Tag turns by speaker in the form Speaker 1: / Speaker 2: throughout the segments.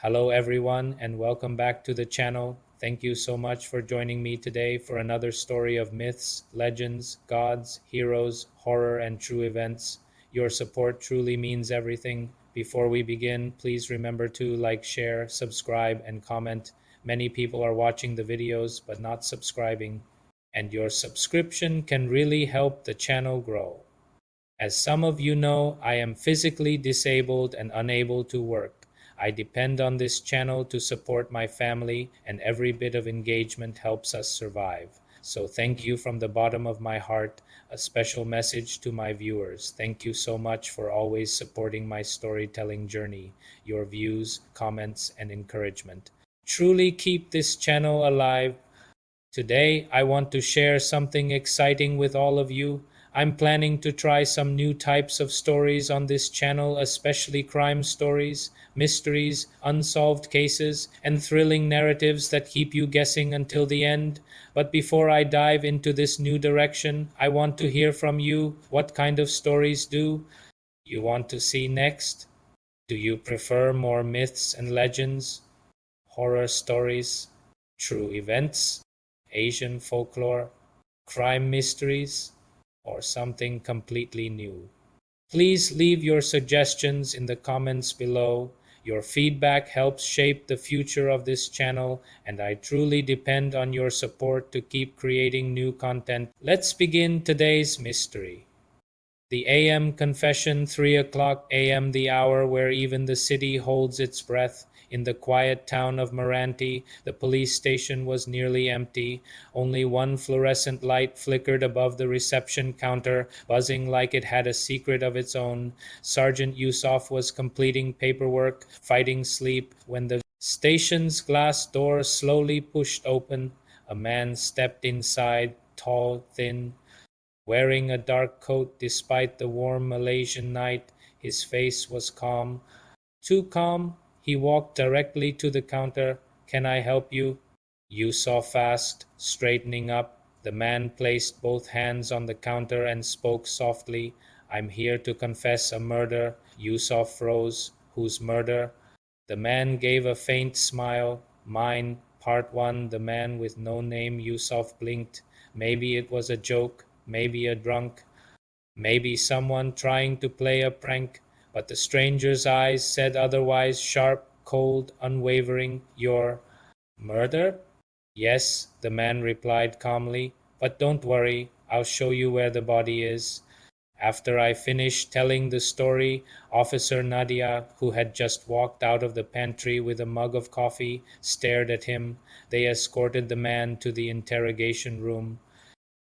Speaker 1: Hello, everyone, and welcome back to the channel. Thank you so much for joining me today for another story of myths, legends, gods, heroes, horror, and true events. Your support truly means everything. Before we begin, please remember to like, share, subscribe, and comment. Many people are watching the videos but not subscribing, and your subscription can really help the channel grow. As some of you know, I am physically disabled and unable to work. I depend on this channel to support my family, and every bit of engagement helps us survive. So thank you from the bottom of my heart. A special message to my viewers. Thank you so much for always supporting my storytelling journey. Your views, comments, and encouragement truly keep this channel alive. Today, I want to share something exciting with all of you. I'm planning to try some new types of stories on this channel, especially crime stories, mysteries, unsolved cases, and thrilling narratives that keep you guessing until the end. But before I dive into this new direction, I want to hear from you. What kind of stories do you want to see next? Do you prefer more myths and legends, horror stories, true events, Asian folklore, crime mysteries, or something completely new? Please leave your suggestions in the comments below. Your feedback helps shape the future of this channel, and I truly depend on your support to keep creating new content. Let's begin today's mystery. The AM confession, 3 o'clock AM, the hour where even the city holds its breath. In the quiet town of Meranti, the police station was nearly empty. Only one fluorescent light flickered above the reception counter, buzzing like it had a secret of its own. Sergeant Yusuf was completing paperwork, fighting sleep, when the station's glass door slowly pushed open. A man stepped inside, tall, thin, wearing a dark coat despite the warm Malaysian night. His face was calm. Too calm, he walked directly to the counter. "Can I help you?" Yusuf asked, straightening up. The man placed both hands on the counter and spoke softly. "I'm here to confess a murder." Yusuf rose. "Whose murder?" The man gave a faint smile. "Mine, part one." The man with no name. Yusuf blinked. Maybe it was a joke, maybe a drunk, maybe someone trying to play a prank, but the stranger's eyes said otherwise, sharp, cold, unwavering. "Your murder?" "Yes," the man replied calmly, "but don't worry, I'll show you where the body is." After I finished telling the story, Officer Nadia, who had just walked out of the pantry with a mug of coffee, stared at him. They escorted the man to the interrogation room.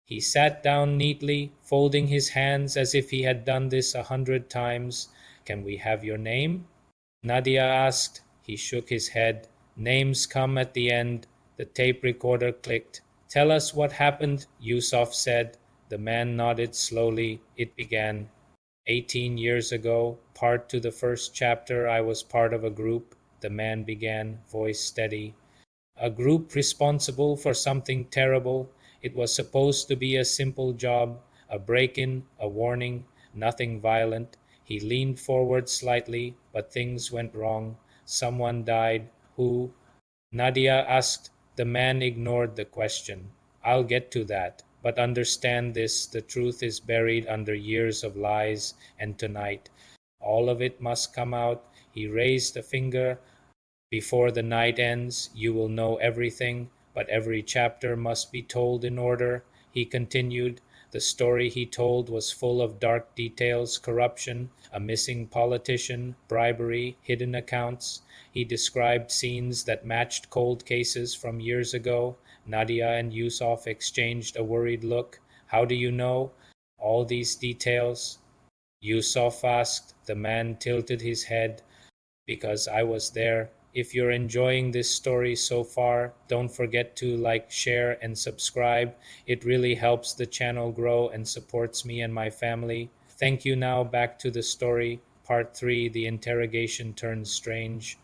Speaker 1: He sat down neatly, folding his hands as if he had done this 100 times. "Can we have your name?" Nadia asked. He shook his head. "Names come at the end." The tape recorder clicked. "Tell us what happened," Yusuf said. The man nodded slowly. It began. 18 years ago, part to the first chapter, I was part of a group. The man began, voice steady. A group responsible for something terrible. It was supposed to be a simple job, a break-in, a warning, nothing violent. He leaned forward slightly, but things went wrong. Someone died. Who? Nadia asked. The man ignored the question. "I'll get to that. But understand this, the truth is buried under years of lies, and tonight, all of it must come out." He raised a finger. "Before the night ends, you will know everything, but every chapter must be told in order." He continued. The story he told was full of dark details: corruption, a missing politician, bribery, hidden accounts. He described scenes that matched cold cases from years ago. Nadia and Yusuf exchanged a worried look. "How do you know all these details?" Yusuf asked. The man tilted his head. "Because I was there." If you're enjoying this story so far, don't forget to like, share, and subscribe. It really helps the channel grow and supports me and my family. Thank you. Now back to the story. Part 3. The interrogation turns strange.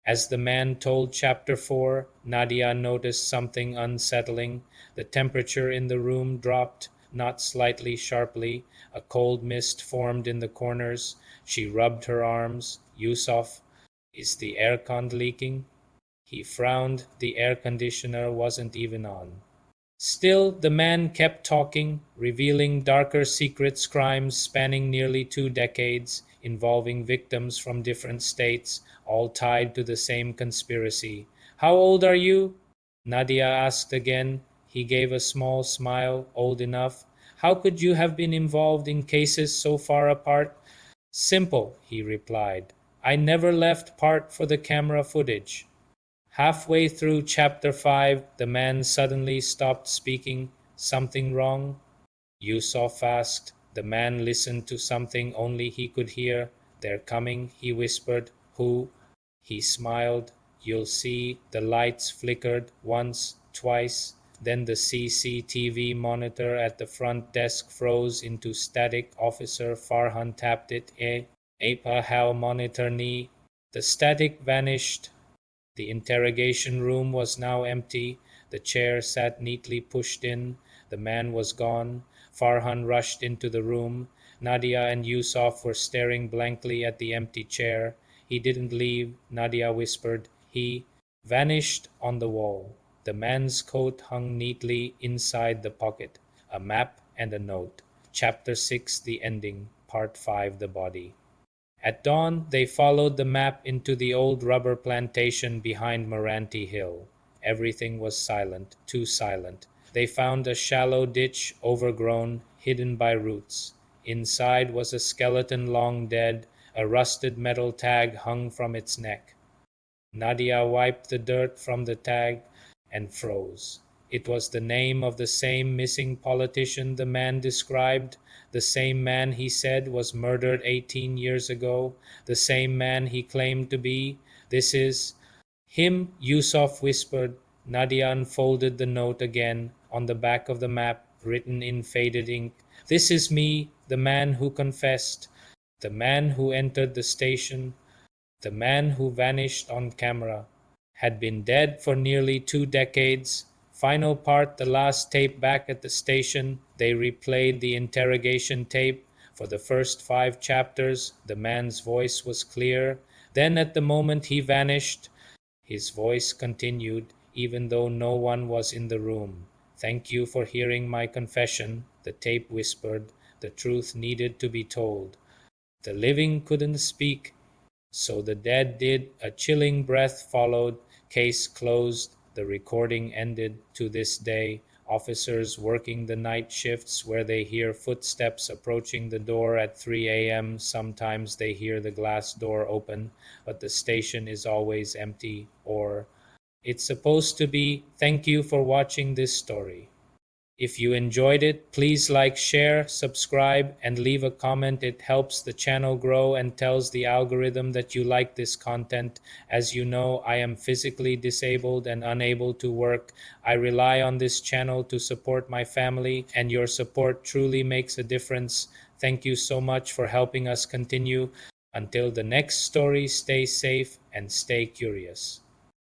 Speaker 1: As the man told chapter 4, Nadia noticed something unsettling. The temperature in the room dropped, not slightly, sharply. A cold mist formed in the corners. She rubbed her arms. "Yusuf, Is the aircon leaking? He frowned. The air conditioner wasn't even on. Still, the man kept talking, revealing darker secrets, crimes spanning nearly 2 decades, involving victims from different states, all tied to the same conspiracy. How old are you? Nadia asked again. He gave a small smile. Old enough. How could you have been involved in cases so far apart? Simple, he replied. I never left part for the camera footage. Halfway through chapter 5, the man suddenly stopped speaking. Something wrong? Yusuf asked. The man listened to something only he could hear. They're coming, he whispered. Who? He smiled. You'll see. The lights flickered once, twice. Then the CCTV monitor at the front desk froze into static. Officer Farhan tapped it. Apa Hal monitor ni. The static vanished. The interrogation room was now empty. The chair sat neatly pushed in. The man was gone. Farhan rushed into the room. Nadia and Yusuf were staring blankly at the empty chair. He didn't leave, Nadia whispered. He vanished on the wall. The man's coat hung neatly inside the pocket. A map and a note. Chapter 6, the ending. Part 5, the body. At dawn, they followed the map into the old rubber plantation behind Moranti Hill. Everything was silent, too silent. They found a shallow ditch, overgrown, hidden by roots. Inside was a skeleton long dead, a rusted metal tag hung from its neck. Nadia wiped the dirt from the tag and froze. It was the name of the same missing politician the man described, the same man he said was murdered 18 years ago, the same man he claimed to be. This is him, Yusuf whispered. Nadia unfolded the note again, on the back of the map, written in faded ink. This is me, the man who confessed, the man who entered the station, the man who vanished on camera, had been dead for nearly 2 decades. Final part, the last tape back at the station. They replayed the interrogation tape. For the first 5 chapters, the man's voice was clear. Then, at the moment he vanished, his voice continued, even though no one was in the room. Thank you for hearing my confession, the tape whispered. The truth needed to be told. The living couldn't speak, so the dead did. A chilling breath followed. Case closed. The recording ended. To this day, officers working the night shifts where they hear footsteps approaching the door at 3 a.m. Sometimes they hear the glass door open, but the station is always empty, or it's supposed to be. Thank you for watching this story. If you enjoyed it, please like, share, subscribe, and leave a comment. It helps the channel grow and tells the algorithm that you like this content. As you know, I am physically disabled and unable to work. I rely on this channel to support my family, and your support truly makes a difference. Thank you so much for helping us continue. Until the next story, stay safe and stay curious.